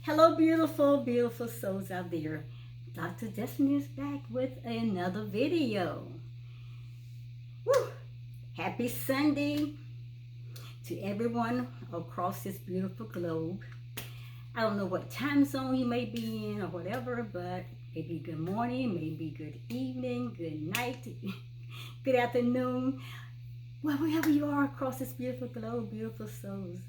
Hello, beautiful, beautiful souls out there. Dr. Destiny is back with another video. Woo! Happy Sunday to everyone across this beautiful globe. I don't know what time zone you may be in or whatever, but maybe good morning, maybe good evening, good night, good afternoon, wherever you are across this beautiful globe, beautiful souls.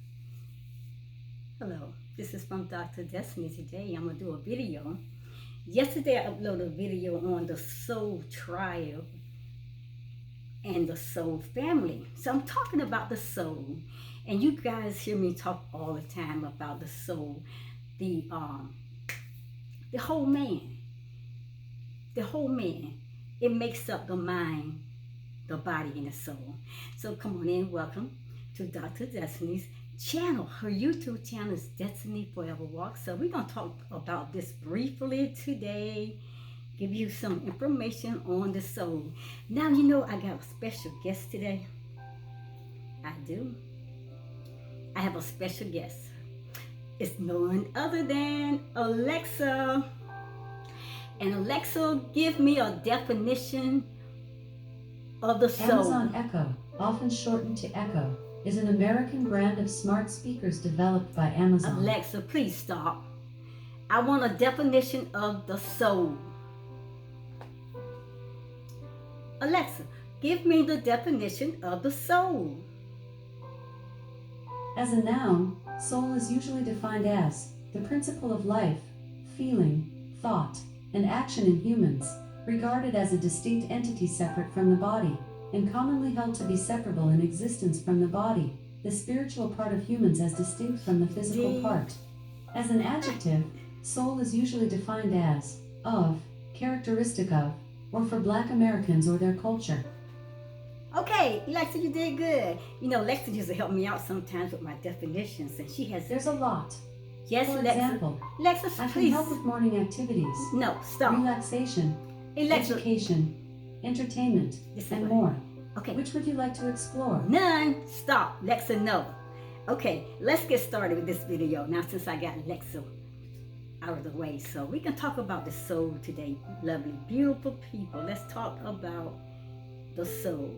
Hello, this is from Dr. Destiny. Today I'm going to do a video. Yesterday I uploaded a video on the soul trial and the soul family. So I'm talking about the soul. And you guys hear me talk all the time about the soul. The whole man. The whole man. It makes up the mind, the body, and the soul. So come on in, welcome to Dr. Destiny's channel. Her YouTube channel is DestinyForever Walk. So we're going to talk about this briefly today. Give you some information on the soul. Now you know I got a special guest today. I do. I have a special guest. It's none other than Alexa. And Alexa, give me a definition of the soul. Amazon Echo, often shortened to Echo, is an American brand of smart speakers developed by Amazon. Alexa, please stop. I want a definition of the soul. Alexa, give me the definition of the soul. As a noun, soul is usually defined as the principle of life, feeling, thought, and action in humans, regarded as a distinct entity separate from the body, and commonly held to be separable in existence from the body, the spiritual part of humans as distinct from the physical part. As an adjective, soul is usually defined as of, characteristic of, or for Black Americans or their culture. Okay, Alexa, you did good. You know, Alexa used to help me out sometimes with my definitions, and she has... There's a lot. Yes, For Alexa. example, Alexa, I can please. help with morning activities, No, stop. relaxation, Alexa, education, entertainment, This is and what- more. okay. Which would you like to explore? None. Stop. Alexa, no. Okay, let's get started with this video now since I got Alexa out of the way. So we can talk about the soul today. Lovely, beautiful people. Let's talk about the soul.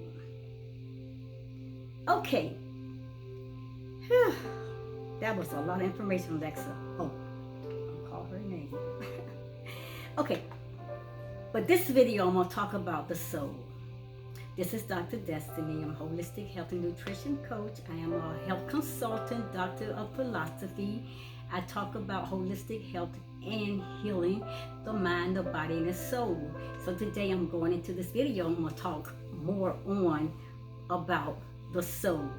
Okay. Whew. That was a lot of information, Alexa. Oh, I'll call her name. Okay. But this video, I'm going to talk about the soul. This is Dr. Destiny. I'm a holistic health and nutrition coach. I am a health consultant, doctor of philosophy. I talk about holistic health and healing the mind, the body, and the soul. So today I'm going into this video. I'm going to talk more on about the soul.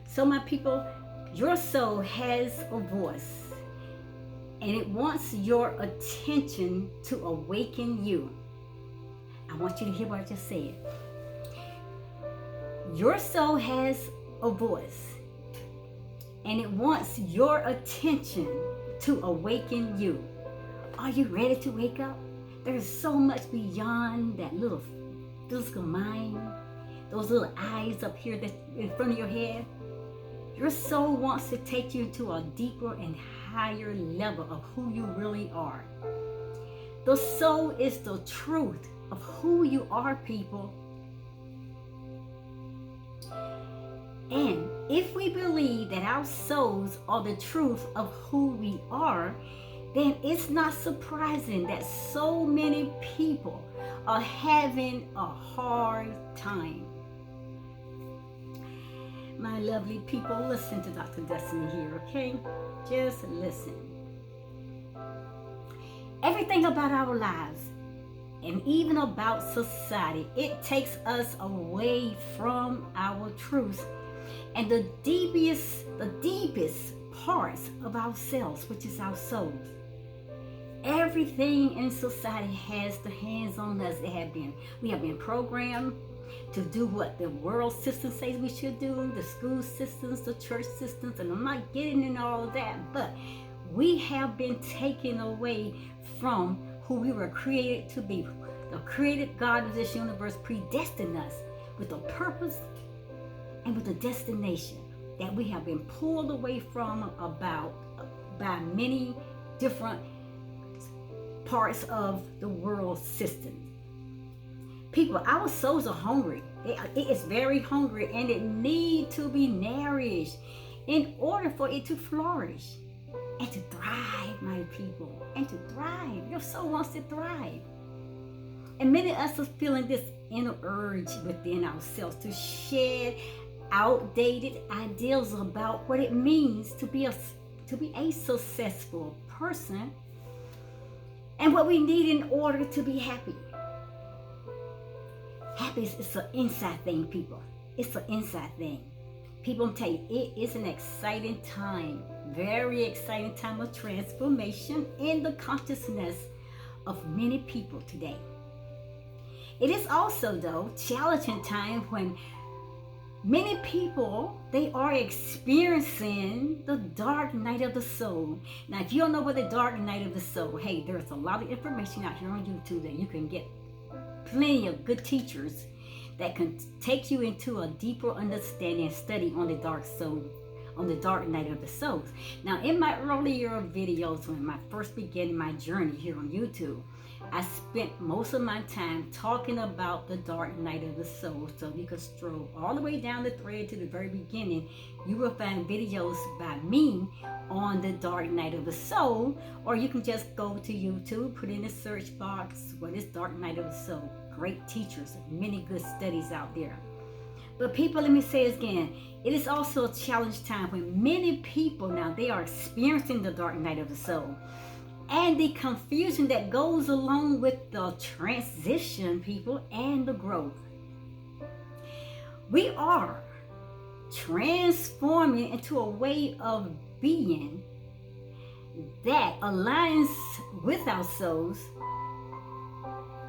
So my people, your soul has a voice. And it wants your attention to awaken you. I want you to hear what I just said. Your soul has a voice. And it wants your attention to awaken you. Are you ready to wake up? There's so much beyond that little physical mind. Those little eyes up here that's in front of your head. Your soul wants to take you to a deeper and higher level of who you really are. The soul is the truth of who you are, people. And if we believe that our souls are the truth of who we are, then it's not surprising that so many people are having a hard time. My lovely people, listen to Dr. Destiny here, okay? Just listen. Everything about our lives, and even about society, it takes us away from our truth and the deepest parts of ourselves, which is our souls. Everything in society has the hands on us. We have been programmed to do what the world system says we should do, the school systems, the church systems, and I'm not getting into all of that, but we have been taken away from who we were created to be. The created God of this universe predestined us with a purpose and with a destination that we have been pulled away from by many different parts of the world system. People, our souls are hungry. It is very hungry, and it needs to be nourished in order for it to flourish and to thrive, my people, and to thrive. Your soul wants to thrive. And many of us are feeling this inner urge within ourselves to shed outdated ideas about what it means to be a successful person and what we need in order to be happy. Happiness is an inside thing, people. It's an inside thing. People, I'm telling you, it is an exciting time, very exciting time of transformation in the consciousness of many people today. It is also, though, challenging time when many people, they are experiencing the dark night of the soul. Now, if you don't know what the dark night of the soul, hey, there's a lot of information out here on YouTube that you can get plenty of good teachers that can take you into a deeper understanding and study on the dark soul, on the dark night of the souls. Now, in my earlier videos, when I first began my journey here on YouTube, I spent most of my time talking about the dark night of the soul. So you can stroll all the way down the thread to the very beginning. You will find videos by me on the dark night of the soul, or you can just go to YouTube, put in the search box, what is dark night of the soul? Great teachers, many good studies out there. But people, let me say it again, it is also a challenge time when many people now, they are experiencing the dark night of the soul. And the confusion that goes along with the transition, people, and the growth. We are transforming into a way of being that aligns with our souls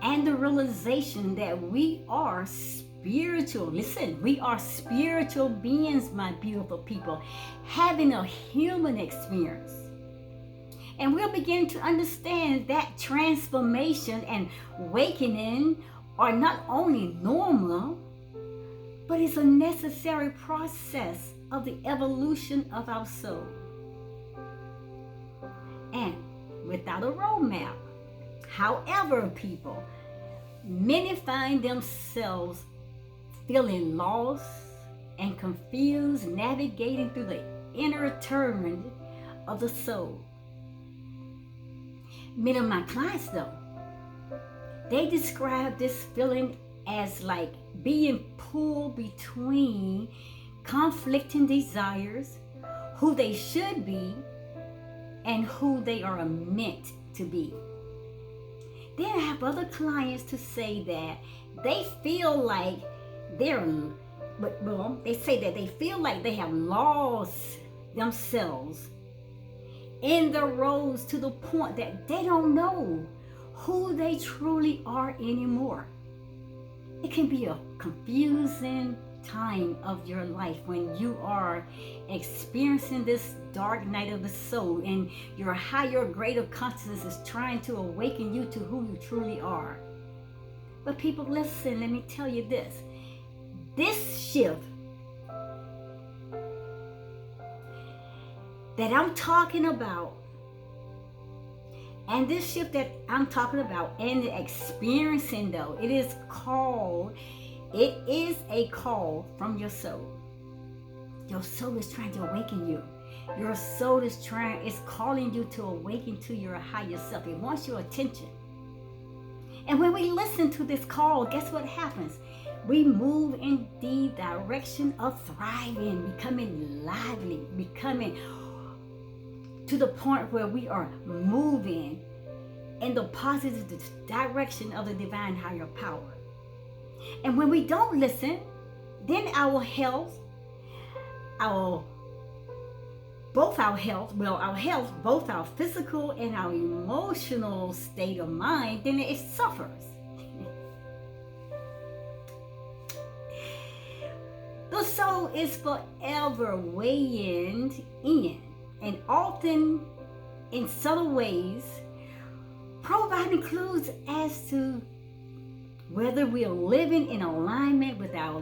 and the realization that we are spiritual. Listen, we are spiritual beings, my beautiful people, having a human experience. And we'll begin to understand that transformation and awakening are not only normal, but it's a necessary process of the evolution of our soul. And without a roadmap, however, people, many find themselves feeling lost and confused, navigating through the inner turmoil of the soul. Many of my clients, though, they describe this feeling as like being pulled between conflicting desires, who they should be, and who they are meant to be. Then I have other clients to say that they feel like they say that they feel like they have lost themselves in the roads to the point that they don't know who they truly are anymore. It can be a confusing time of your life when you are experiencing this dark night of the soul and your higher greater consciousness is trying to awaken you to who you truly are. But people, listen, let me tell you this. This shift that I'm talking about, and this shift that I'm talking about and experiencing, though, it is a call from your soul. Your soul is trying to awaken you. Your soul is calling you to awaken to your higher self. It wants your attention. And when we listen to this call, guess what happens? We move in the direction of thriving, becoming lively, becoming to the point where we are moving in the positive direction of the divine higher power. And when we don't listen, then our health, both our physical and our emotional state of mind, then it suffers. The soul is forever weighing in, and often in subtle ways, providing clues as to whether we are living in alignment with our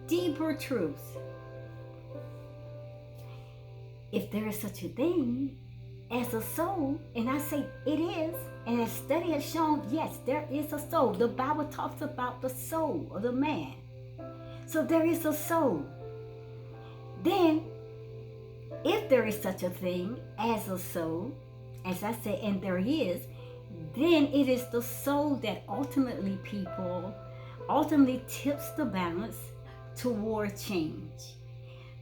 deeper truths. If there is such a thing as a soul, and I say it is, and as study has shown, yes, there is a soul. The Bible talks about the soul of the man. So there is a soul. Then, if there is such a thing as a soul, as I said, and there is, then it is the soul that ultimately tips the balance toward change,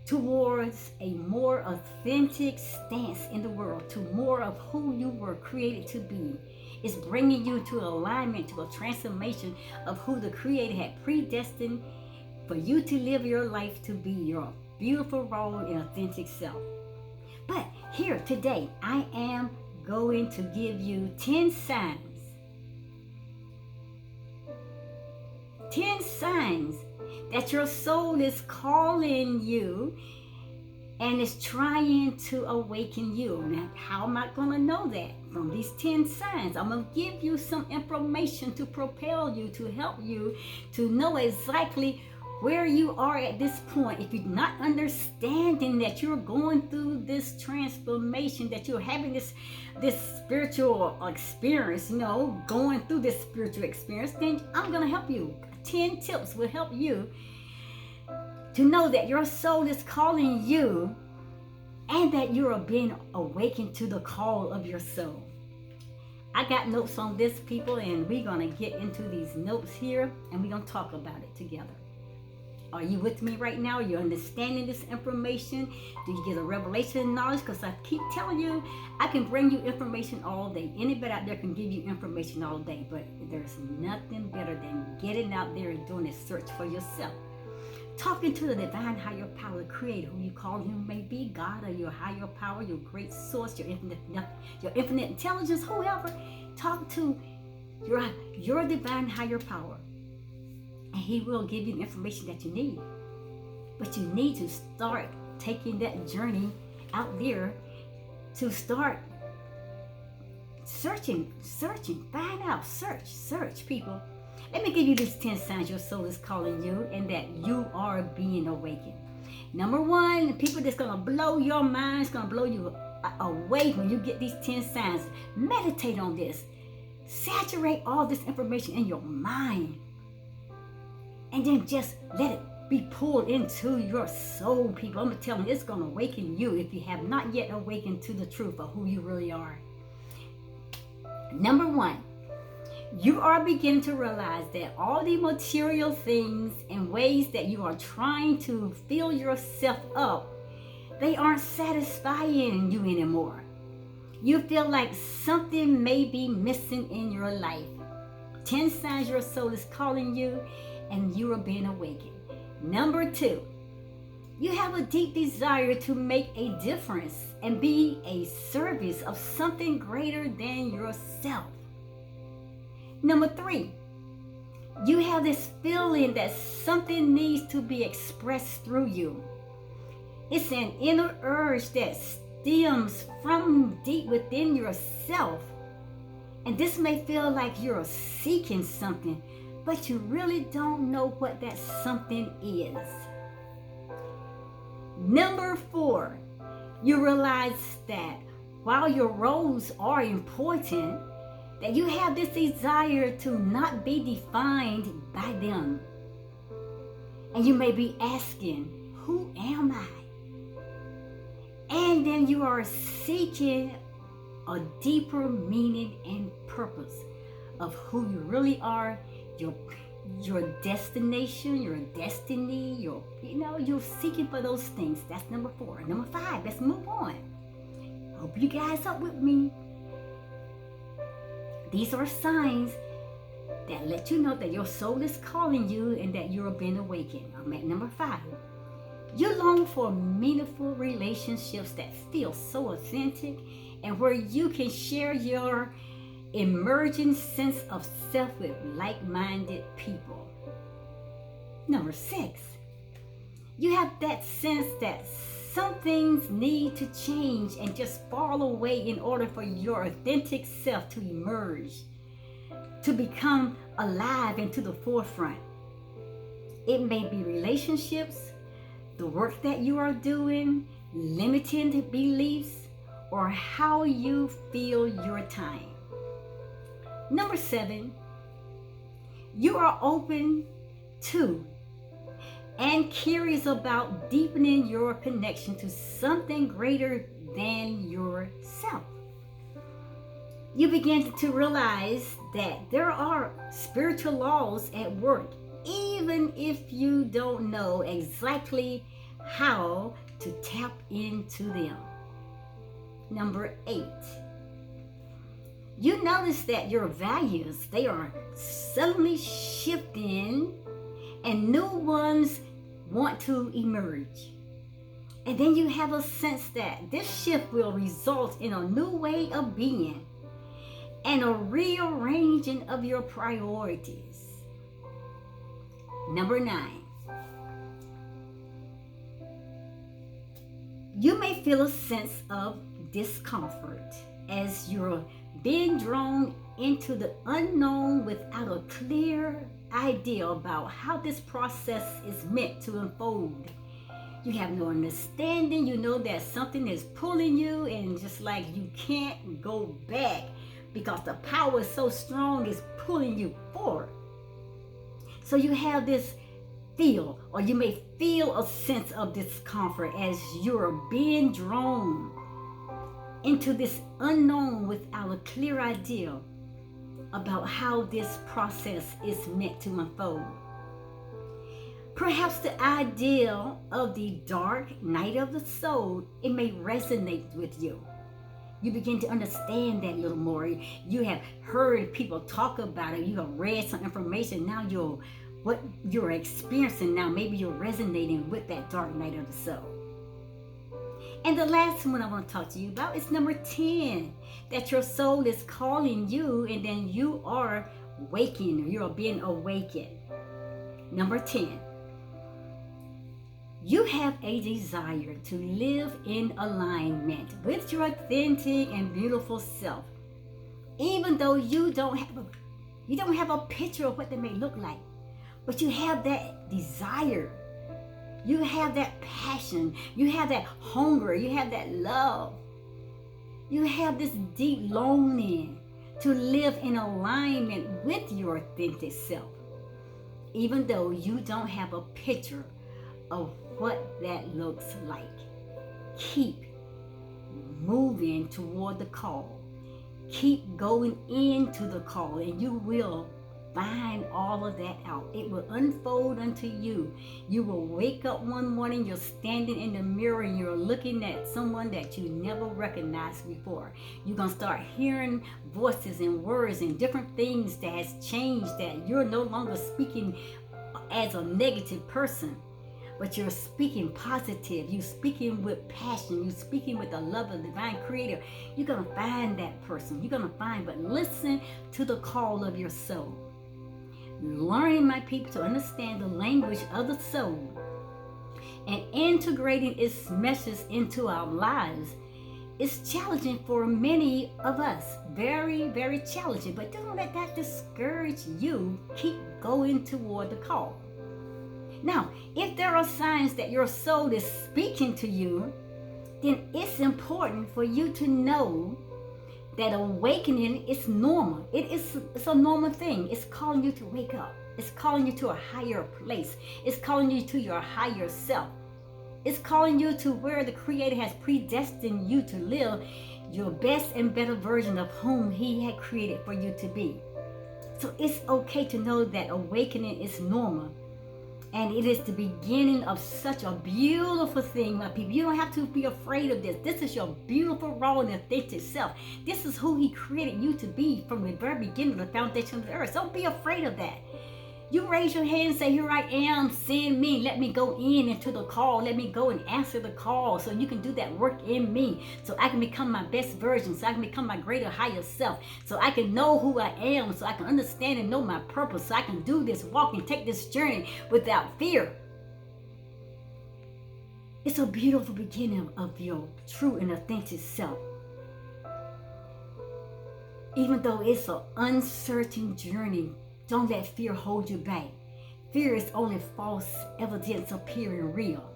towards a more authentic stance in the world, to more of who you were created to be. It's bringing you to alignment, to a transformation of who the Creator had predestined for you to live your life to be your beautiful, raw, and authentic self. But here today, I am going to give you 10 signs. 10 signs that your soul is calling you and is trying to awaken you. Now, how am I going to know that? From these 10 signs. I'm going to give you some information to propel you, to help you to know exactly where you are at this point. If you're not understanding that you're going through this transformation, that you're having this spiritual experience, going through this spiritual experience, then I'm going to help you. 10 tips will help you to know that your soul is calling you and that you are being awakened to the call of your soul. I got notes on this, people, and we're going to get into these notes here and we're going to talk about it together. Are you with me right now? Are you understanding this information? Do you get a revelation of knowledge? Because I keep telling you, I can bring you information all day. Anybody out there can give you information all day, but there's nothing better than getting out there and doing a search for yourself. Talking to the divine higher power, the Creator, who you call him may be, God, or your higher power, your great source, your infinite intelligence, whoever. Talk to your divine higher power. And he will give you the information that you need. But you need to start taking that journey out there, to start searching, find out, search, people. Let me give you these 10 signs your soul is calling you and that you are being awakened. Number 1, people that's going to blow your mind, it's going to blow you away when you get these 10 signs. Meditate on this. Saturate all this information in your mind. And then just let it be pulled into your soul, people. I'm telling you, it's going to awaken you if you have not yet awakened to the truth of who you really are. Number 1, you are beginning to realize that all the material things and ways that you are trying to fill yourself up, they aren't satisfying you anymore. You feel like something may be missing in your life. 10 signs your soul is calling you and you are being awakened. Number 2, you have a deep desire to make a difference and be a service of something greater than yourself. Number 3, you have this feeling that something needs to be expressed through you. It's an inner urge that stems from deep within yourself. And this may feel like you're seeking something, but you really don't know what that something is. Number 4, you realize that while your roles are important, that you have this desire to not be defined by them. And you may be asking, who am I? And then you are seeking a deeper meaning and purpose of who you really are, your destination, your destiny, you're seeking for those things. That's number 4. Number 5, let's move on. Hope you guys up with me. These are signs that let you know that your soul is calling you and that you're being awakened. I'm at number 5. You long for meaningful relationships that feel so authentic and where you can share your emerging sense of self with like-minded people. Number 6, you have that sense that some things need to change and just fall away in order for your authentic self to emerge, to become alive and to the forefront. It may be relationships, the work that you are doing, limiting beliefs, or how you feel your time. Number 7, you are open to and curious about deepening your connection to something greater than yourself. You begin to realize that there are spiritual laws at work, even if you don't know exactly how to tap into them. Number 8, you notice that your values, they are suddenly shifting and new ones want to emerge. And then you have a sense that this shift will result in a new way of being and a rearranging of your priorities. Number 9, you may feel a sense of discomfort as you're being drawn into the unknown without a clear idea about how this process is meant to unfold. You have no understanding. You know that something is pulling you, and just like you can't go back because the power is so strong, it's pulling you forward. So you have this feel, or you may feel a sense of discomfort as you're being drawn into this unknown without a clear idea about how this process is meant to unfold. Perhaps the idea of the dark night of the soul, it may resonate with you. You begin to understand that a little more. You have heard people talk about it. You have read some information. Now what you're experiencing now, maybe you're resonating with that dark night of the soul. And the last one I want to talk to you about is number 10, that your soul is calling you, and then you are waking, you're being awakened. Number 10, you have a desire to live in alignment with your authentic and beautiful self, even though you don't have a picture of what they may look like, but you have that desire. You have that passion. You have that hunger. You have that love. You have this deep longing to live in alignment with your authentic self, even though you don't have a picture of what that looks like. Keep moving toward the call. Keep going into the call, and you will find all of that out. It will unfold unto you. You will wake up one morning, you're standing in the mirror and you're looking at someone that you never recognized before. You're going to start hearing voices and words and different things that has changed, that you're no longer speaking as a negative person, but you're speaking positive. You're speaking with passion. You're speaking with the love of the divine creator. You're going to find that person. You're going to find, but listen to the call of your soul. Learning, my people, to understand the language of the soul and integrating its message into our lives is challenging for many of us. Very, very challenging. But don't let that discourage you. Keep going toward the call. Now, if there are signs that your soul is speaking to you, then it's important for you to know that awakening is normal. It's a normal thing. It's calling you to wake up. It's calling you to a higher place. It's calling you to your higher self. It's calling you to where the Creator has predestined you to live your best and better version of whom He had created for you to be. So it's okay to know that awakening is normal. And it is the beginning of such a beautiful thing, my people. You don't have to be afraid of this. This is your beautiful, raw, and authentic self. This is who He created you to be from the very beginning of the foundation of the earth. Don't be afraid of that. You raise your hand and say, here I am, send me. Let me go into the call. Let me go and answer the call so you can do that work in me, so I can become my best version, so I can become my greater, higher self, so I can know who I am, so I can understand and know my purpose, so I can do this walk and take this journey without fear. It's a beautiful beginning of your true and authentic self. Even though it's an uncertain journey, don't let fear hold you back. Fear is only false evidence appearing real.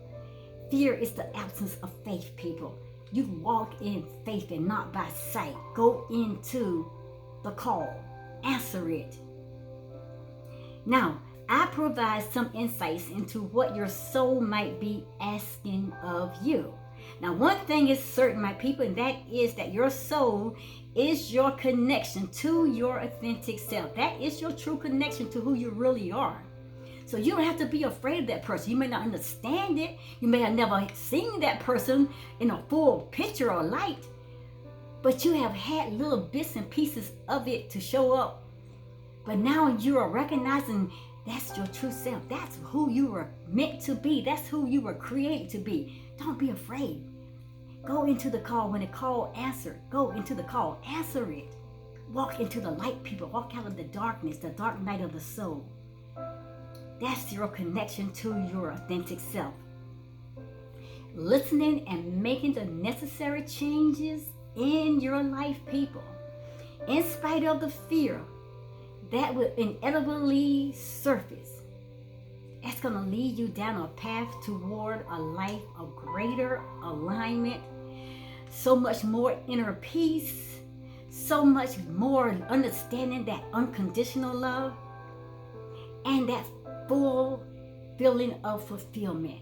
Fear is the absence of faith, people. You walk in faith and not by sight. Go into the call. Answer it. Now, I provide some insights into what your soul might be asking of you. Now, one thing is certain, my people, and that is that your soul is your connection to your authentic self. That is your true connection to who you really are. So you don't have to be afraid of that person. You may not understand it. You may have never seen that person in a full picture or light, but you have had little bits and pieces of it to show up. But now you are recognizing that's your true self. That's who you were meant to be. That's who you were created to be. Don't be afraid. Go into the call. When the call answered, go into the call. Answer it. Walk into the light, people. Walk out of the darkness, the dark night of the soul. That's your connection to your authentic self. Listening and making the necessary changes in your life, people. In spite of the fear that will inevitably surface. That's going to lead you down a path toward a life of greater alignment, so much more inner peace, so much more understanding that unconditional love, and that full feeling of fulfillment.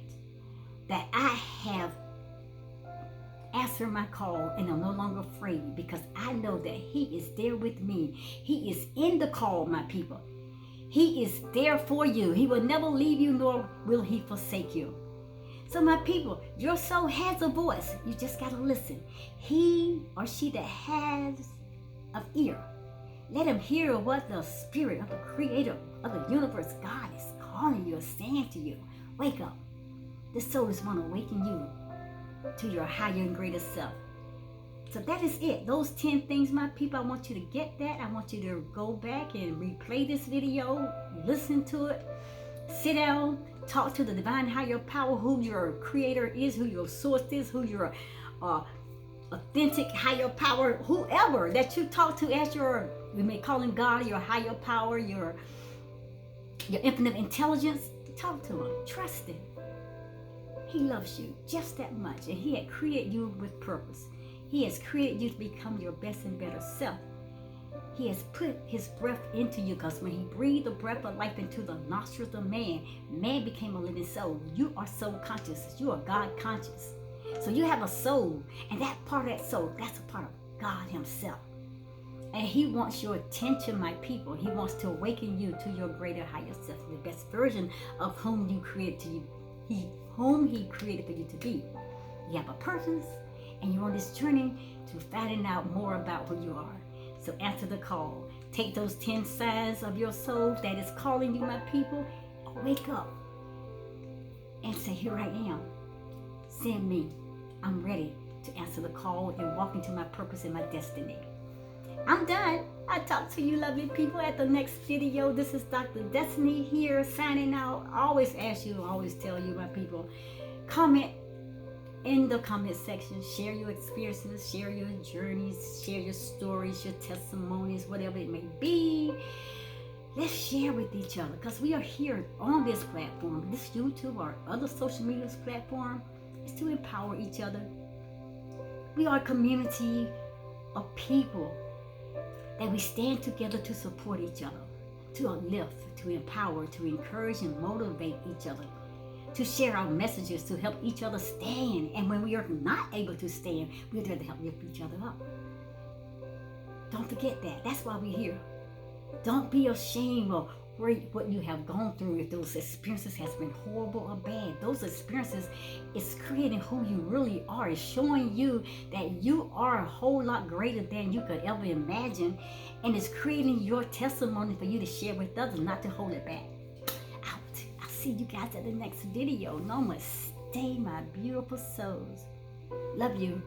That I have answered my call and I'm no longer afraid because I know that He is there with me. He is in the call, my people. He is there for you. He will never leave you, nor will He forsake you. So my people, your soul has a voice. You just got to listen. He or she that has an ear, let him hear what the Spirit of the Creator of the universe, God, is calling you, saying to you. Wake up. This soul is going to awaken you to your higher and greater self. So that is it. Those 10 things, my people, I want you to get that. I want you to go back and replay this video, listen to it, sit down, talk to the divine higher power, who your creator is, who your source is, who your authentic higher power, whoever that you talk to as your, we may call him God, your higher power, your infinite intelligence. Talk to him. Trust him. He loves you just that much, and He had created you with purpose. He has created you to become your best and better self. He has put His breath into you, because when He breathed the breath of life into the nostrils of man, man became a living soul. You are soul conscious. You are God conscious. So you have a soul, and that part of that soul, that's a part of God Himself. And He wants your attention, my people. He wants to awaken you to your greater higher self, the best version of whom you created to you. Whom He created for you to be. You have a purpose, and you're on this journey to finding out more about who you are. So answer the call. Take those 10 signs of your soul that is calling you, my people. Wake up and say, here I am. Send me. I'm ready to answer the call and walk into my purpose and my destiny. I'm done. I'll talk to you lovely people at the next video. This is Dr. Destiny here signing out. I always ask you, always tell you, my people, comment in the comment section. Share your experiences, share your journeys, share your stories, your testimonies, whatever it may be. Let's share with each other, because we are here on this platform, this YouTube or other social media platform, is to empower each other. We are a community of people that we stand together to support each other, to uplift, to empower, to encourage and motivate each other, to share our messages, to help each other stand. And when we are not able to stand, we're there to help lift each other up. Don't forget that. That's why we're here. Don't be ashamed of what you have gone through. If those experiences has been horrible or bad, those experiences is creating who you really are. It's showing you that you are a whole lot greater than you could ever imagine, and it's creating your testimony for you to share with others, not to hold it back. I'll see you guys at the next video. Namaste, my beautiful souls. Love you.